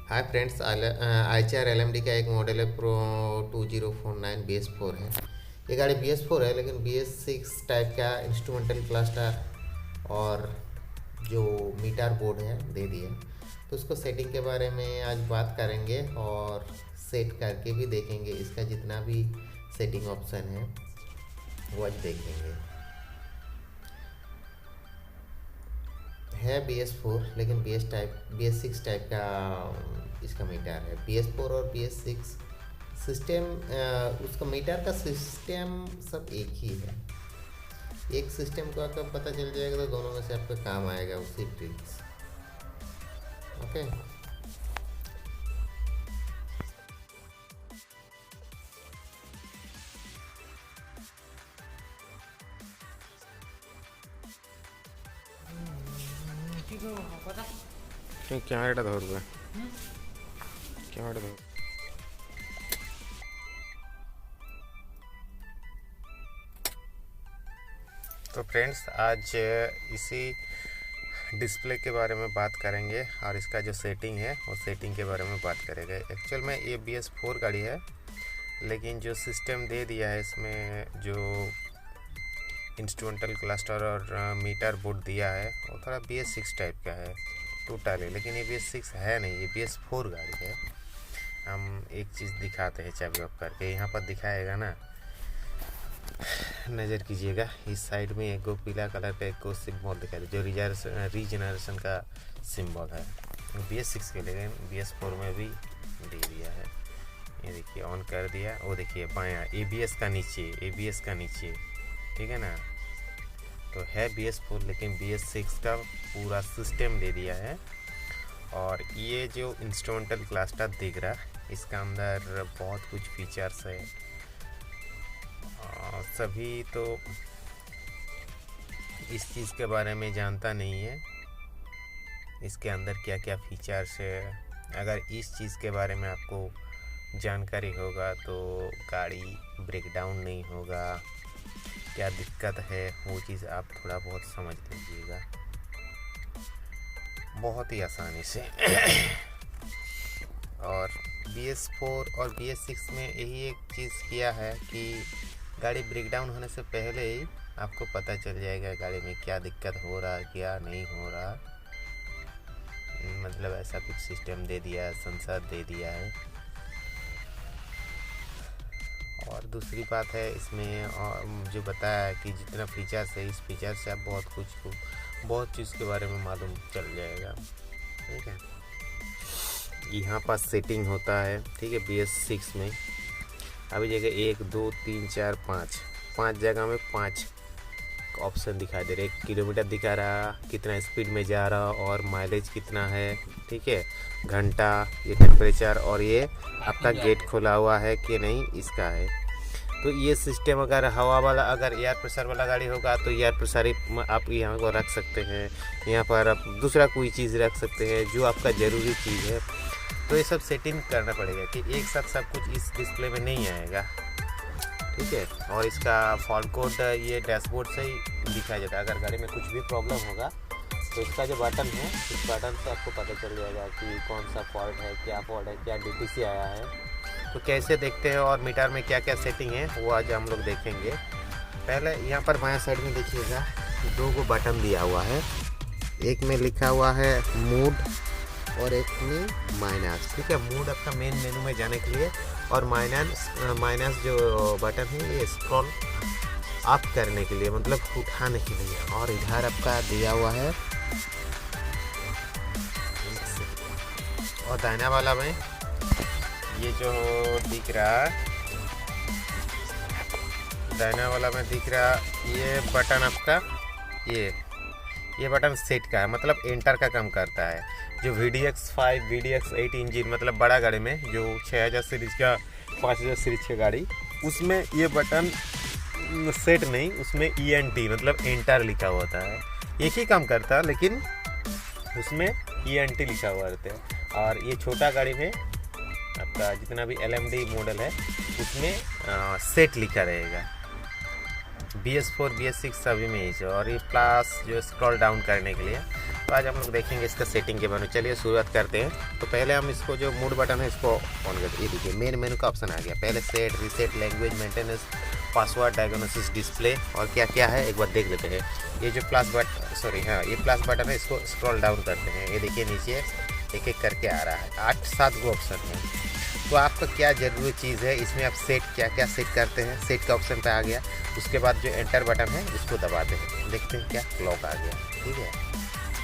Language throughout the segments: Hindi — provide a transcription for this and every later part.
हाय फ्रेंड्स, आईचआर एलएमडी का एक मॉडल है प्रो 2049 BS4 है। ये गाड़ी BS4 है, लेकिन BS6 टाइप का इंस्ट्रूमेंटल क्लस्टर और जो मीटर बोर्ड है दे दिया। तो उसको सेटिंग के बारे में आज बात करेंगे और सेट करके भी देखेंगे। इसका जितना भी सेटिंग ऑप्शन है वो आज देखेंगे। है BS4, लेकिन BS6 टाइप का इसका मीटर है। BS4 और BS6 सिस्टम, उसका मीटर का सिस्टम सब एक ही है। एक सिस्टम को अगर पता चल जाएगा तो दोनों में से आपका काम आएगा उसी ट्रिक्स। ओके, ಕ್ಯಾರೆಟ್ ಅದ ಅವ್ರಿಗೆ ಕ್ಯಾರೆಟ್ ಅದ तो फ्रेंड्स, आज इसी डिस्प्ले के बारे में बात करेंगे और इसका जो सेटिंग है वो सेटिंग के बारे में बात करेंगे। एक्चुअल में ये BS4 गाड़ी है, लेकिन जो सिस्टम दे दिया है इसमें जो इंस्ट्रूमेंटल क्लस्टर और मीटर बोर्ड दिया है वो थोड़ा BS6 टाइप का है टोटल है, लेकिन ये BS6 है नहीं, ये BS4 गाड़ी है। हम एक चीज़ दिखाते हैं चाबी ऑफ करके, यहाँ पर दिखाएगा ना, नज़र कीजिएगा। इस साइड में एक पीला कलर का एक सिम्बल दिखाई दे जो रीजनरेशन का सिंबल है BS6 के, लेकिन BS4 में भी दे दिया है। ये देखिए, ऑन कर दिया, वो देखिए बायां ABS का नीचे, ठीक है ना। तो है BS4, लेकिन BS6 का पूरा सिस्टम दे दिया है। और ये जो इंस्ट्रूमेंटल क्लस्टर दिख रहा है, इसका अंदर बहुत कुछ फीचर्स है। सभी तो इस चीज़ के बारे में जानता नहीं है, इसके अंदर क्या क्या फीचर्स है। अगर इस चीज़ के बारे में आपको जानकारी होगा तो गाड़ी ब्रेक डाउन नहीं होगा, क्या दिक्कत है वो चीज़ आप थोड़ा बहुत समझ लीजिएगा बहुत ही आसानी से। और BS4 और BS6 में यही एक चीज़ किया है कि गाड़ी ब्रेक डाउन होने से पहले ही आपको पता चल जाएगा गाड़ी में क्या दिक्कत हो रहा है, क्या नहीं हो रहा। मतलब ऐसा कुछ सिस्टम दे दिया है, सेंसर दे दिया है। और दूसरी बात है इसमें जो बताया है कि जितना फीचर्स है, इस फीचर से आप बहुत चीज़ के बारे में मालूम चल जाएगा, ठीक है। यहाँ पर सेटिंग होता है, ठीक है। BS6 में अभी जगह 1 2 3 4 5 जगह में 5 ऑप्शन दिखाई दे रहे। 1 किलोमीटर दिखा रहा, कितना स्पीड में जा रहा और माइलेज कितना है, ठीक है। घंटा, ये टेम्परेचर, और ये आपका गेट खोला हुआ है कि नहीं, इसका है। तो ये सिस्टम अगर हवा वाला, अगर एयर प्रेशर वाला गाड़ी होगा तो एयर प्रेशर आप यहाँ को रख सकते हैं। यहाँ पर आप दूसरा कोई चीज़ रख सकते हैं जो आपका ज़रूरी चीज़ है। तो ये सब सेटिंग करना पड़ेगा कि एक साथ सब कुछ इस डिस्प्ले में नहीं आएगा, ठीक है। और इसका फॉल्ट कोड ये डैशबोर्ड से ही दिखाया जाता है। अगर गाड़ी में कुछ भी प्रॉब्लम होगा तो इसका जो बटन है, इस बटन से आपको पता चल जाएगा कि कौन सा फॉल्ट है, क्या DTC आया है। तो कैसे देखते हैं और मीटर में क्या क्या सेटिंग है वो आज हम लोग देखेंगे। पहले यहाँ पर बाएं साइड में देखिएगा 2 बटन दिया हुआ है। एक में लिखा हुआ है मूड और एक में माइनस, ठीक है। मूड आपका मेन मेनू में जाने के लिए, और माइनस जो बटन है ये स्क्रॉल अप करने के लिए, मतलब उठाने के लिए। और इधर आपका दिया हुआ है, और दाहिना वाला में ये जो दिख रहा, दाहिना वाला में दिख रहा ये बटन आपका, ये बटन सेट का है, मतलब एंटर का काम करता है। जो VDX5 VDX8 इंजन, मतलब बड़ा गाड़ी में जो 6000 सीरीज का 5000 सीरीज की गाड़ी, उसमें ये बटन सेट नहीं, उसमें ENT मतलब एंटर लिखा हुआ होता है। एक ही काम करता है, लेकिन उसमें ENT लिखा हुआ रहता है। और ये छोटा गाड़ी में आपका जितना भी LMD मॉडल है उसमें सेट लिखा रहेगा। BS4 BS6 सभी में ही। और ये प्लस जो स्क्रॉल डाउन करने के लिए, तो आज हम लोग देखेंगे इसका सेटिंग के बारे में। चलिए शुरुआत करते हैं। तो पहले हम इसको जो मूड बटन है इसको ऑन करते हैं। ये देखिए मेन मेनू का ऑप्शन आ गया। पहले set, reset, language, maintenance, password, diagnosis, display और क्या क्या है एक बार देख लेते हैं। ये जो प्लस बटन है इसको स्क्रॉल डाउन करते हैं। ये देखिए नीचे एक एक करके आ रहा है, 8-7 गो ऑप्शन है। तो आपका क्या ज़रूरी चीज़ है इसमें, आप सेट क्या क्या सेट करते हैं। सेट का ऑप्शन पे आ गया, उसके बाद जो एंटर बटन है इसको दबाते हैं। देखते हैं क्या क्लॉक आ गया, ठीक है।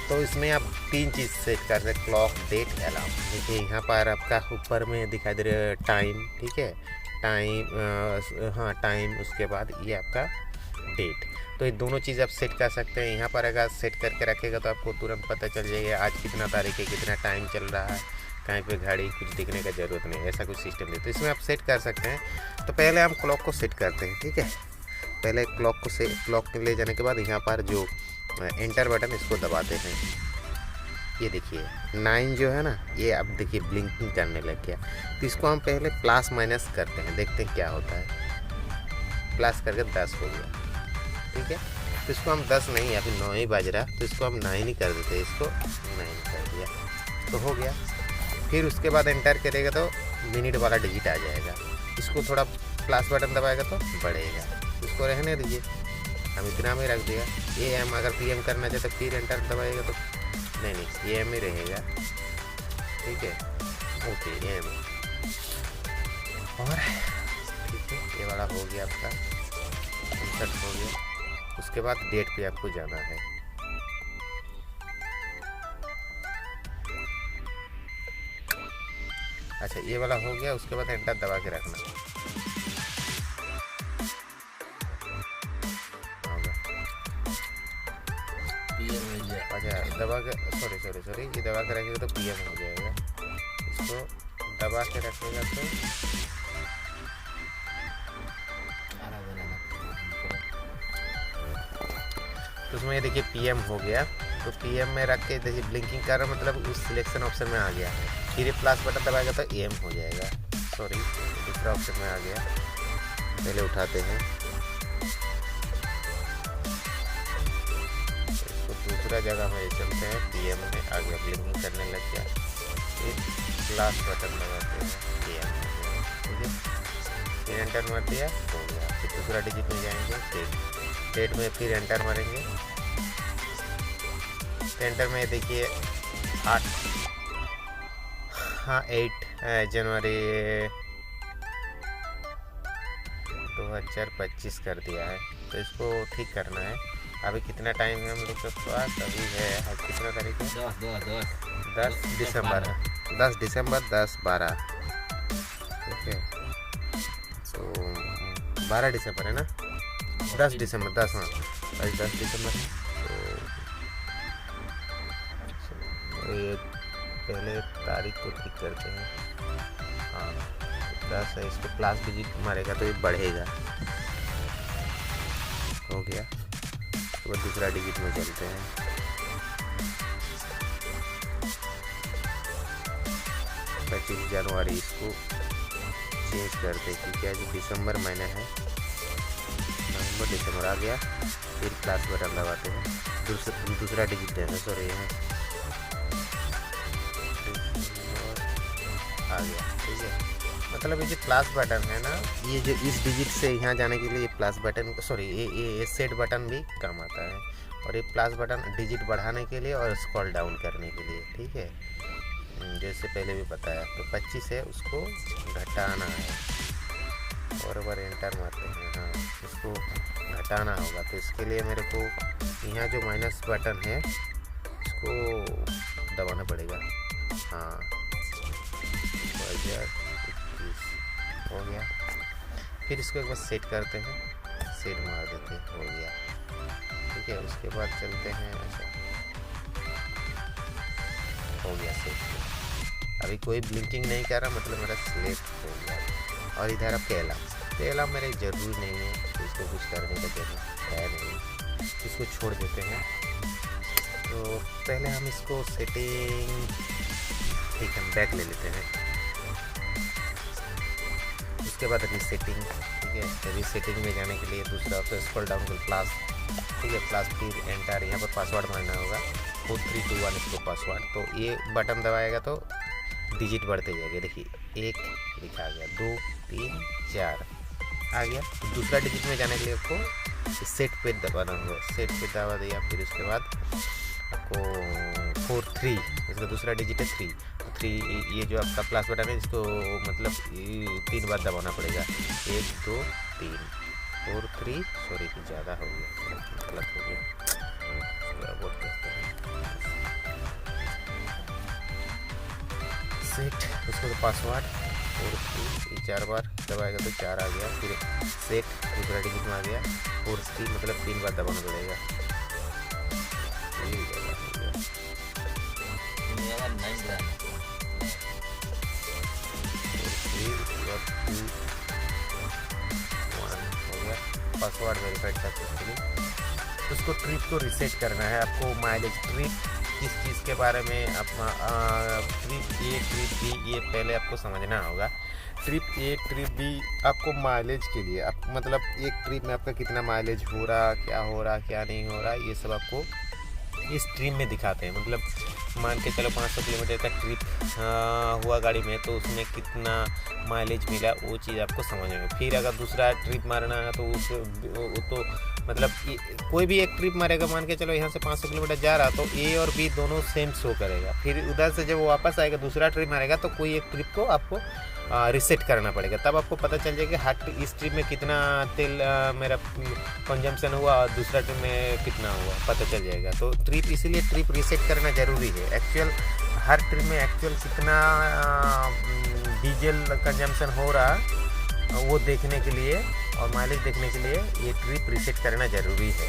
तो इसमें आप 3 चीज़ सेट कर सकते हैं, क्लॉक, डेट, अलार्म। देखिए यहाँ पर आपका ऊपर में दिखाई दे रहा है टाइम, ठीक है, टाइम, उसके बाद ये आपका डेट। तो ये दोनों चीज़ आप सेट कर सकते हैं। यहाँ पर अगर सेट करके रखेगा तो आपको तुरंत पता चल जाएगा आज कितना तारीख है, कितना टाइम चल रहा है, कहीं पे घड़ी कुछ दिखने का ज़रूरत नहीं, ऐसा कुछ सिस्टम नहीं। तो इसमें आप सेट कर सकते हैं। तो पहले हम क्लॉक को सेट करते हैं, ठीक है। पहले क्लॉक ले जाने के बाद यहाँ पर जो एंटर बटन इसको दबाते हैं। ये देखिए 9 जो है ना, ये अब देखिए ब्लिंकिंग करने लग गया। तो इसको हम पहले प्लस माइनस करते हैं, देखते हैं क्या होता है। प्लस करके 10 हो गया, ठीक है। तो इसको हम 10 नहीं, अभी 9 ही बज रहा, तो इसको हम 9 ही कर देते, इसको 9 कर दिया तो हो गया। फिर उसके बाद एंटर करेगा तो मिनट वाला डिजिट आ जाएगा। इसको थोड़ा प्लस बटन दबाएगा तो बढ़ेगा। इसको रहने दीजिए, हम इतना में रख दिया। AM अगर PM करना चाहे तो फिर एंटर दबाएगा तो नहीं AM ही रहेगा, ठीक है। ओके AM और ठीक है, ये वाला हो गया आपका, इंसर्ट हो गया। उसके बाद डेट पे आपको जाना है। अच्छा ये वाला हो गया, उसके बाद एंटर दबा के रखना। अच्छा दबा के सॉरी ये दबा के रखेगा तो PM हो जाएगा। इसको दबा के रखेगा तो उसमें ये देखिए PM हो गया। तो PM में रख के देखिए ब्लिंकिंग कर रहा, मतलब उस सिलेक्शन ऑप्शन में आ गया। फिर ये प्लस बटन दबाएगा तो AM हो जाएगा। सॉरी दूसरा ऑप्शन में आ गया, पहले उठाते हैं। इसको दूसरा जगह में चलते हैं, PM में आ गया, ब्लिंकिंग करने लग गया। फिर प्लस बटन दबाते हैं, AM हो गया, ठीक है। फिर एंटर मार दिया, हो गया। फिर दूसरा डिजिट में जाएंगे, डेट में फिर एंटर मारेंगे। एंटर में देखिए 8 जनवरी 2025 कर दिया है। तो इसको ठीक करना है। अभी कितना टाइम है हम लोग के पास, अभी है आज कितना तारीख है, 10 दिसंबर है, 10 दिसंबर 10-12, ठीक है। तो 12 दिसंबर है ना, 10 दिसंबर 10, हाँ आज 10 दिसंबर है। तो ये पहले तारीख को ठीक करते हैं। हाँ 10 है, इसको प्लस डिजिट मारेगा तो ये बढ़ेगा, हो गया। तो दूसरा डिजिट में चलते हैं। 25 जनवरी इसको चेंज करते हैं क्योंकि आज दिसंबर महीना है, नवंबर दिसंबर आ गया। फिर प्लस बटन दबाते हैं, दूसरा डिजिट देना, सॉरी है आ गया, ठीक है। मतलब ये जो प्लस बटन है ना, ये जो इस डिजिट से यहाँ जाने के लिए ये प्लस बटन, सॉरी ये सेट बटन भी काम आता है। और ये प्लस बटन डिजिट बढ़ाने के लिए और स्क्रॉल डाउन करने के लिए, ठीक है, जैसे पहले भी बताया। तो 25 है, उसको घटाना है और बार एंटर मारते हैं। हाँ इसको घटाना होगा, तो इसके लिए मेरे को यहाँ जो माइनस बटन है इसको दबाना पड़ेगा। हाँ 2021 हो गया। फिर इसको एक बार सेट करते हैं, सेट मार देते हैं, हो गया, ठीक है। उसके बाद चलते हैं, ऐसा हो गया सेट। अभी कोई ब्लिंकिंग नहीं कर रहा, मतलब मेरा सिलेक्ट हो गया। और इधर अब केला मेरे ज़रूरी नहीं है, तो इसको कुछ करने का जरूरत है नहीं, इसको छोड़ देते हैं। तो पहले हम इसको सेटिंग, ठीक है, बैक ले लेते हैं। उसके बाद रीसेटिंग, ठीक है। रीसेटिंग में जाने के लिए दूसरा ऑप्शन स्क्रॉल डाउन कर प्लस, ठीक है, प्लस फिर एंटर, यहाँ पर पासवर्ड मारना होगा। 4321 इसको पासवर्ड। तो ये बटन दबाएगा तो डिजिट बढ़ते जाएंगे। देखिए 1 लिखा गया, 2 3 4 आ गया। तो दूसरा डिजिट में जाने के लिए आपको सेट पे दबाना होगा। सेट पे दबा दिया, फिर उसके बाद आपको 43 इसका दूसरा डिजिट है 3। तो 3 ये जो आपका प्लस बटन है इसको मतलब 3 बार दबाना पड़ेगा। 1 2 3 4 3 सॉरी कुछ ज़्यादा हो गया, गलत हो गया। सेट उसको तो पासवर्ड 4 3 4 बार दबाएगा तो 4 आ गया। फिर सेट दूसरा डिजिट में आ गया 4 3 मतलब 3 बार दबाना पड़ेगा। Password verified successfully. उसको ट्रिप को रिसेट करना है आपको। माइलेज ट्रिप किस चीज़ के बारे में अपना ट्रिप ए ट्रिप बी ये पहले आपको समझना होगा। ट्रिप ए ट्रिप बी आपको माइलेज के लिए आप मतलब एक ट्रिप में आपका कितना माइलेज हो रहा, क्या हो रहा, क्या नहीं हो रहा, ये सब आपको इस ट्रिप में दिखाते हैं। मतलब मान के चलो 500 किलोमीटर का ट्रिप हुआ गाड़ी में तो उसमें कितना माइलेज मिला वो चीज़ आपको समझ में। फिर अगर दूसरा ट्रिप मारना है तो उस तो मतलब कोई भी एक ट्रिप मारेगा, मान के चलो यहाँ से 500 किलोमीटर जा रहा तो ए और बी दोनों सेम शो करेगा। फिर उधर से जब वो वापस आएगा दूसरा ट्रिप मारेगा तो कोई एक ट्रिप को आपको रिसेट करना पड़ेगा। तब आपको पता चल जाएगा हर इस ट्रिप में कितना तेल मेरा कंजम्पशन हुआ और दूसरा ट्रिप में कितना हुआ पता चल जाएगा। तो ट्रिप इसीलिए ट्रिप रिसेट करना ज़रूरी है। एक्चुअल हर ट्रिप में एक्चुअल कितना डीजल कंजम्पशन हो रहा वो देखने के लिए और माइलेज देखने के लिए ये ट्रिप रिसेट करना ज़रूरी है।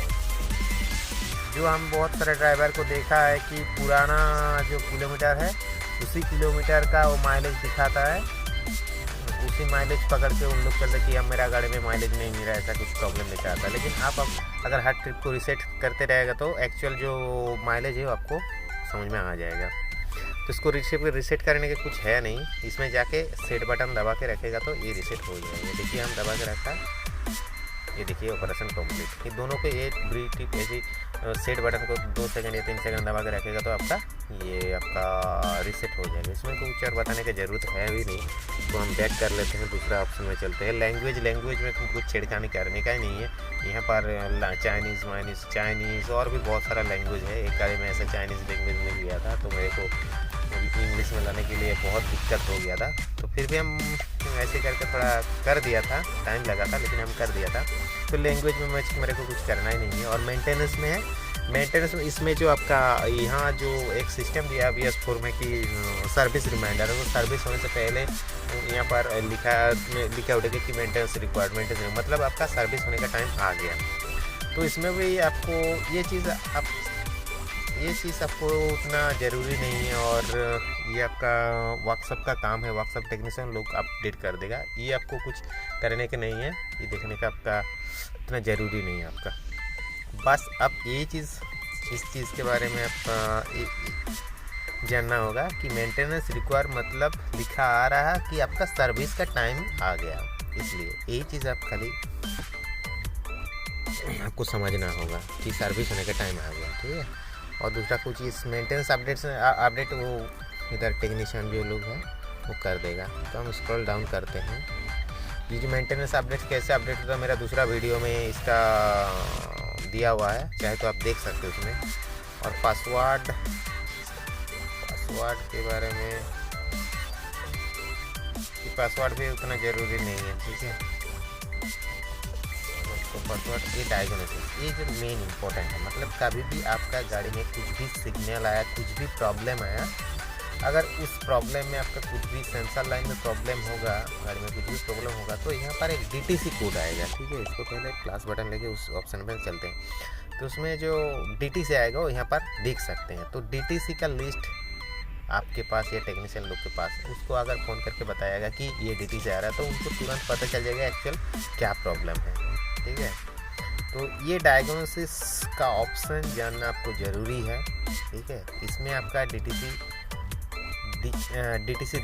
जो हम बहुत सारे ड्राइवर को देखा है कि पुराना जो किलोमीटर है उसी किलोमीटर का वो माइलेज दिखाता है, उसी माइलेज पकड़ के उन लोग कहते हैं कि अब मेरा गाड़ी में माइलेज नहीं मिल रहा, ऐसा कुछ प्रॉब्लम दिखा आता है। लेकिन आप अगर हर ट्रिप को रिसेट करते रहेगा तो एक्चुअल जो माइलेज है वो आपको समझ में आ जाएगा। तो इसको रिसेट करने के कुछ है नहीं, इसमें जाके सेट बटन दबा के रखेगा तो ये रिसेट हो जाएगा। देखिए हम दबा के रखा, ये देखिए ऑपरेशन कंप्लीट। ये दोनों को एक ब्रीट ऐसी सेट बटन को 2 सेकंड या 3 सेकंड दबा के रखेगा तो आपका ये आपका रिसेट हो जाएगा। इसमें कुछ और बताने की ज़रूरत है भी नहीं। तो हम बैक कर लेते हैं, दूसरा ऑप्शन में चलते हैं। लैंग्वेज में कुछ छेड़खानी करने का ही नहीं है। यहाँ पर चाइनीज़ और भी बहुत सारा लैंग्वेज है। एक गाड़ी में ऐसा चाइनीज़ लैंग्वेज मिल गया था तो मेरे को इंग्लिश में लाने के लिए बहुत दिक्कत हो गया था। तो फिर भी हम ऐसे करके थोड़ा कर दिया था, टाइम लगा था लेकिन हम कर दिया था। तो लैंग्वेज में मेरे को कुछ करना ही नहीं है। और मेंटेनेंस में है, मेंटेनेंस में इसमें जो आपका यहाँ जो एक सिस्टम दिया BS4 में कि सर्विस रिमाइंडर है, वो सर्विस होने से पहले यहाँ पर लिखा उठेगा कि मेंटेनेंस रिक्वायरमेंट है, मतलब आपका सर्विस होने का टाइम आ गया। तो इसमें भी आपको ये चीज़ आपको उतना ज़रूरी नहीं है। और ये आपका वर्कशॉप का काम है, वर्कशॉप टेक्नीशियन लोग अपडेट कर देगा। ये आपको कुछ करने के नहीं है, ये देखने का आपका इतना ज़रूरी नहीं है आपका। बस अब ये चीज़ इस चीज़ के बारे में आप जानना होगा कि मेंटेनेंस रिक्वायर मतलब लिखा आ रहा है कि आपका सर्विस का टाइम आ गया, इसलिए यही चीज़ आप खाली आपको समझना होगा कि सर्विस होने का टाइम आ गया, ठीक है। और दूसरा कुछ इस मेंटेनेंस अपडेट वो इधर टेक्नीशियन जो लोग हैं वो कर देगा। तो हम स्क्रॉल डाउन करते हैं। ये जो मेंटेनेंस अपडेट कैसे अपडेट होता है मेरा दूसरा वीडियो में इसका दिया हुआ है, चाहे तो आप देख सकते हो उसमें। और पासवर्ड के बारे में, पासवर्ड भी उतना ज़रूरी नहीं है, ठीक है। तो पासवर्ड ये डायग्नोसिस ये जो मेन इंपॉर्टेंट है। मतलब कभी भी आपका गाड़ी में कुछ भी सिग्नल आया, कुछ भी प्रॉब्लम आया, अगर उस प्रॉब्लम में आपका कुछ भी सेंसर लाइन में प्रॉब्लम होगा, गाड़ी में कुछ भी प्रॉब्लम होगा तो यहाँ पर एक DTC कोड आएगा, ठीक है। इसको पहले प्लस बटन लेके उस ऑप्शन पर चलते हैं। तो उसमें जो DTC आएगा वो यहाँ पर देख सकते हैं। तो DTC का लिस्ट आपके पास या टेक्नीशियन लोग के पास, उसको अगर फ़ोन करके बताएगा कि ये DTC आ रहा है तो उनको तुरंत पता चल जाएगा एक्चुअल क्या प्रॉब्लम है, ठीक है। तो ये डायग्नोसिस का ऑप्शन जानना आपको ज़रूरी है, ठीक है। इसमें आपका DTC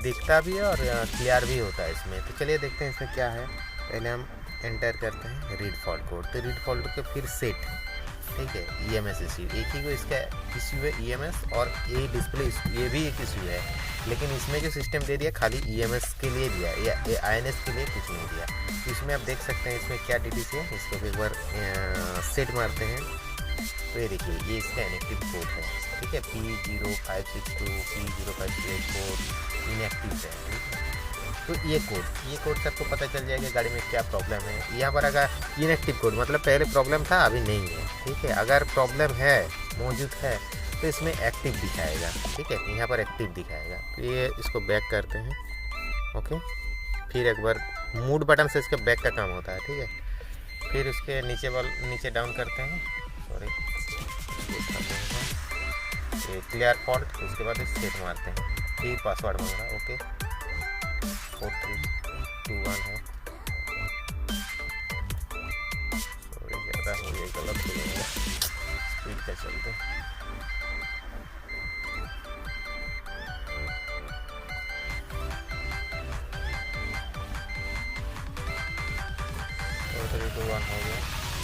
दिखता भी है और क्लियर भी होता है इसमें। तो चलिए देखते हैं इसमें क्या है। पहले हम एंटर करते हैं रीड फॉल्ट कोड। तो रीड फॉल्ट के फिर सेट ठीक है। EMS इश्यू, एक ही को इसका इश्यू है EMS, और ये डिस्प्ले ये भी एक इश्यू है, लेकिन इसमें जो सिस्टम दे दिया खाली EMS के लिए दिया या INS के लिए कुछ नहीं दिया। तो इसमें आप देख सकते हैं इसमें क्या DTC है। इसको एक बार सेट मारते हैं तो ये देखिए ये इसका इनएक्टिव कोड है, ठीक है। P0562 P0584 इनएक्टिव है, ठीक है। तो ये कोड से आपको पता चल जाएगा गाड़ी में क्या प्रॉब्लम है। यहाँ पर अगर इनएक्टिव कोड मतलब पहले प्रॉब्लम था अभी नहीं है, ठीक है। अगर प्रॉब्लम है मौजूद है तो इसमें एक्टिव दिखाएगा, ठीक है। यहाँ पर एक्टिव दिखाएगा। तो ये इसको बैक करते हैं, ओके। फिर एक बार मूड बटन से इसके बैक का काम होता है, ठीक है। फिर उसके नीचे डाउन करते हैं, सॉरी क्लियर फॉल्ट। उसके बाद सेट मारते हैं, फिर पासवर्ड मांगा, ओके 4321 है। सॉरी ज़्यादा हो गया, गलत हो जाएगा, स्पीड का चलते। हो गया।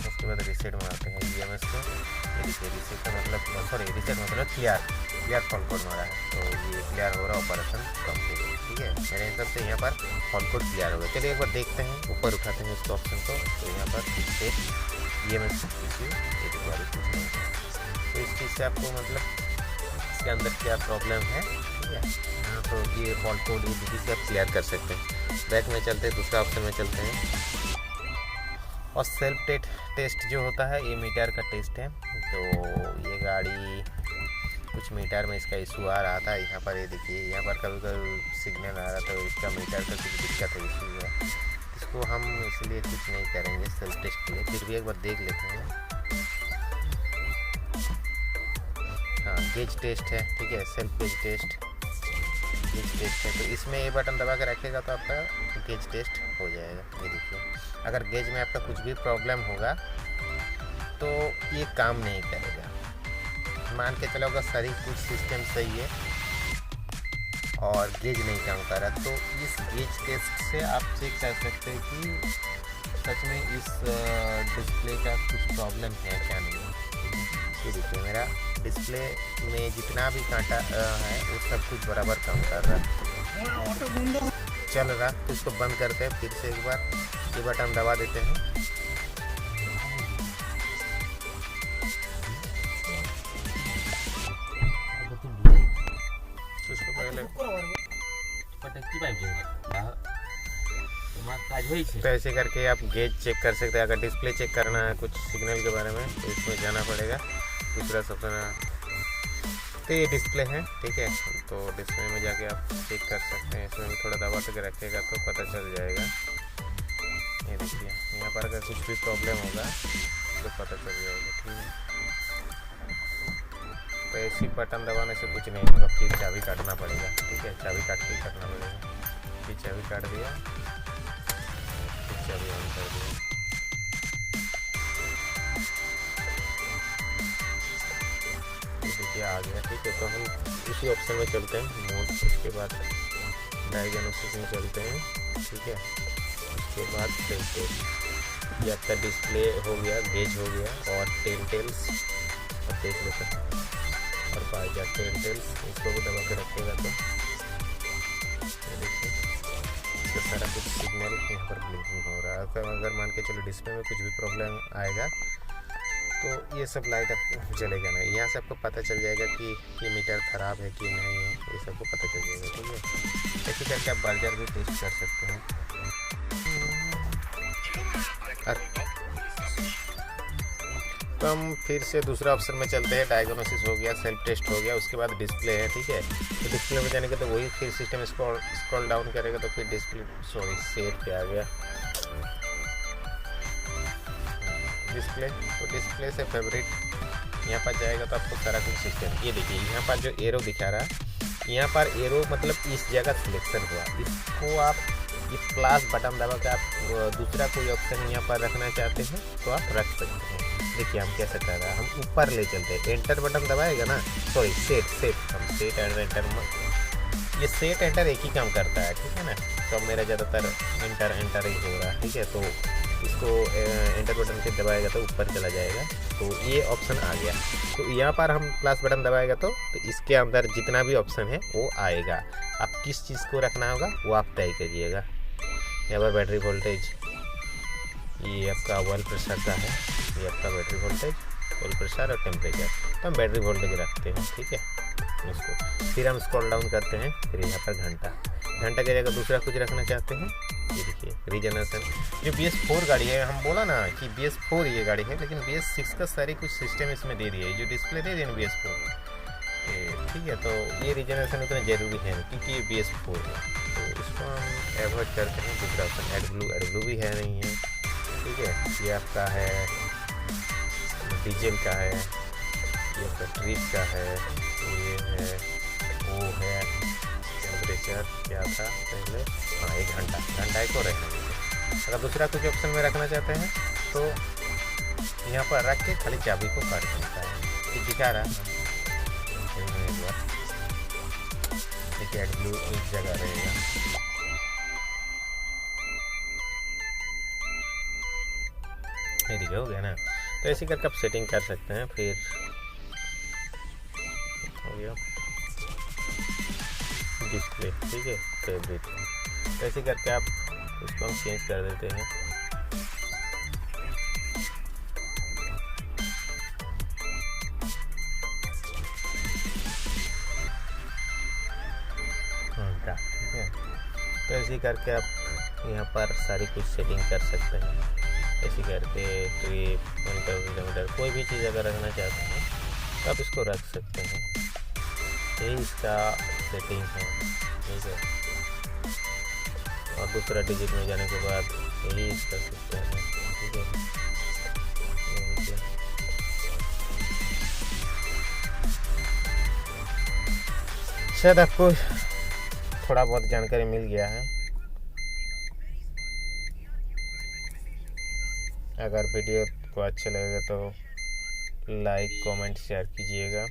उसके बाद रीसेट मारते हैं EMS को। ये देखिए रीसेट का मतलब सॉरी रीसेट मतलब क्लियर फॉल्ट कोड मारा है, तो ये क्लियर हो रहा ऑपरेशन कंप्लीट, ठीक है। मेरे हिसाब से यहाँ पर फॉल्ट कोड क्लियर हो गया। चलिए एक बार देखते हैं, ऊपर उठाते हैं इसको ऑप्शन को, तो यहाँ पर रीसेट EMS इश्यू ये दोबारा कुछ नहीं है। तो इस चीज़ से आपको मतलब इसके अंदर क्या प्रॉब्लम है, ठीक है। हाँ तो ये फॉल्ट कोड ये से आप क्लियर कर सकते हैं। बैक में चलते हैं, दूसरा ऑप्शन में चलते हैं, और सेल्फ टेस्ट जो होता है ये मीटर का टेस्ट है। तो ये गाड़ी कुछ मीटर में इसका इशू आ रहा था। यहाँ पर ये देखिए यहाँ पर कभी कभी सिग्नल आ रहा था, तो इसका मीटर का कुछ दिक्कत है, इशू है। इसको हम इसलिए कुछ नहीं करेंगे सेल्फ टेस्ट के लिए, फिर भी एक बार देख लेते हैं। हाँ गेज टेस्ट है, ठीक है। सेल्फ गेज टेस्ट है, तो इसमें ये बटन दबा के रखेगा तो आपका गेज टेस्ट हो जाएगा। ये देखिए अगर गेज में आपका कुछ भी प्रॉब्लम होगा तो ये काम नहीं करेगा। मान के चलो अगर सारी कुछ सिस्टम सही है और गेज नहीं काम कर रहा, तो इस गेज टेस्ट से आप चेक कर सकते हैं कि सच में इस डिस्प्ले का कुछ प्रॉब्लम है क्या नहीं। ये देखिए मेरा डिस्प्ले में जितना भी कांटा है वो सब कुछ बराबर काम कर रहा है, चल रहा। तो इसको बंद करते हैं, फिर से एक बार ये बटन दबा देते हैं। तो इसको पहले तो ऐसे करके आप गेज चेक कर सकते हैं। अगर डिस्प्ले चेक करना है कुछ सिग्नल के बारे में तो इसमें जाना पड़ेगा। दूसरा सबसे तो ये डिस्प्ले है, ठीक है। तो डिस्प्ले में जाके आप चेक कर सकते हैं। इसमें भी थोड़ा दबा के रखेगा तो पता चल जाएगा। ये देखिए यहाँ पर अगर कुछ भी प्रॉब्लम होगा तो पता चल जाएगा, ठीक है। तो ऐसी बटन दबाने से कुछ नहीं होगा, फिर चाबी काटना पड़ेगा, ठीक है। चाबी काट के काटना पड़ेगा। फिर चाबी काट दिया, फिर चाबी ऑन कर दिया। देखिए आ गया, ठीक है। तो हम इसी ऑप्शन में चलते हैं मोड, उसके बाद डायग्नोसिस में चलते हैं, ठीक है। उसके बाद ये आपका डिस्प्ले हो गया, गेज हो गया, और टेल्स अब देख लेते हैं। और बाई जा टेल्स इसको भी दबा के रखेगा तो देखिए इसका सारा कुछ सिग्नल यहाँ पर ब्लिंकिंग हो रहा है। तो अगर मान के चलो डिस्प्ले में कुछ भी प्रॉब्लम आएगा तो ये सब लाइट आपको जलेगा ना। यहाँ से आपको पता चल जाएगा कि ये मीटर ख़राब है कि नहीं है, ये सबको पता चल जाएगा, ठीक है। ऐसे करके आप बार्जर भी टेस्ट कर सकते हैं। तो हम फिर से दूसरा ऑप्शन में चलते हैं। डायग्नोसिस हो गया, सेल्फ टेस्ट हो गया, उसके बाद डिस्प्ले है, ठीक है। तो डिस्प्ले में जाने के तो वही फिर सिस्टम स्क्रॉल डाउन करेगा तो फिर डिस्प्ले सेट पे आ गया डिस्प्ले। तो डिस्प्ले से फेवरेट यहाँ पर जाएगा तो आपको सारा कुछ सिस्टम। ये देखिए यहाँ पर जो एरो दिखा रहा है, यहाँ पर एरो मतलब इस जगह सिलेक्शन हुआ, इसको आप ये प्लस बटन दबा के आप दूसरा कोई ऑप्शन यहाँ पर रखना चाहते हैं तो आप रख सकते हैं। देखिए हम कैसे कर रहा है, हम ऊपर ले चलते हैं, एंटर बटन दबाएगा ना, सॉरी सेट हम सेट एंड एंटर, ये सेट एंटर एक ही काम करता है, ठीक है ना। तो मेरा ज़्यादातर एंटर ही हो रहा है, ठीक है। तो इसको एंटर बटन के दबाएगा तो ऊपर चला जाएगा। तो ये ऑप्शन आ गया। तो यहाँ पर हम प्लस बटन दबाएगा तो इसके अंदर जितना भी ऑप्शन है वो आएगा। आप किस चीज़ को रखना होगा वो आप तय करिएगा। यहाँ पर बैटरी वोल्टेज, ये आपका ऑयल प्रेशर का है, ये आपका बैटरी वोल्टेज, ऑयल प्रेशर और टेम्परेचर। तो हम बैटरी वोल्टेज रखते हैं, ठीक है इसको। फिर हम स्क्रॉल डाउन करते हैं, फिर यहाँ पर घंटा की जगह दूसरा कुछ रखना चाहते हैं, ये देखिए रीजनरेशन। जो BS4 गाड़ी है, हम बोला ना कि BS4 ये गाड़ी है, लेकिन BS6 का सारी कुछ सिस्टम इसमें दे दिया है, जो डिस्प्ले दे दिया BS4, ठीक है। तो ये रीजनरेशन उतना ज़रूरी है क्योंकि ये BS4 है, तो इसको हम एवॉइड करते हैं। दूसरा ऑप्शन एड ब्लू भी है नहीं है, ठीक है। ये आपका है डीजल का है, ये आपका ट्रिप का है, ये है वो है टेम्परेचर क्या था पहले, हाँ एक घंटा एक और रहना चाहिए। अगर दूसरा कुछ ऑप्शन में रखना चाहते हैं तो यहाँ पर रख के खाली चाबी को काट सकता है। ये दिखा रहा है एक बार, देखिए एड ब्लू इस जगह रहेगा। ये देखिए हो गया ना। तो ऐसे करके आप सेटिंग कर सकते हैं। फिर हो गया डिस्प्ले, ठीक है, फेवरेट। तो ऐसे करके आप उसको हम चेंज कर देते हैं। ठीक है। तो ऐसे करके आप यहाँ पर सारी कुछ सेटिंग कर सकते हैं। ऐसे करके ट्रिप, किलोमीटर, कोई भी चीज़ अगर रखना चाहते हैं तो आप इसको रख सकते हैं। यही इसका सेटिंग है, ठीक है। और दूसरा डिजिट में जाने के बाद यही इसका सिस्टम है, ठीक है। शायद आपको थोड़ा बहुत जानकारी मिल गया है। अगर वीडियो को अच्छा लगेगा तो लाइक, कमेंट, शेयर कीजिएगा।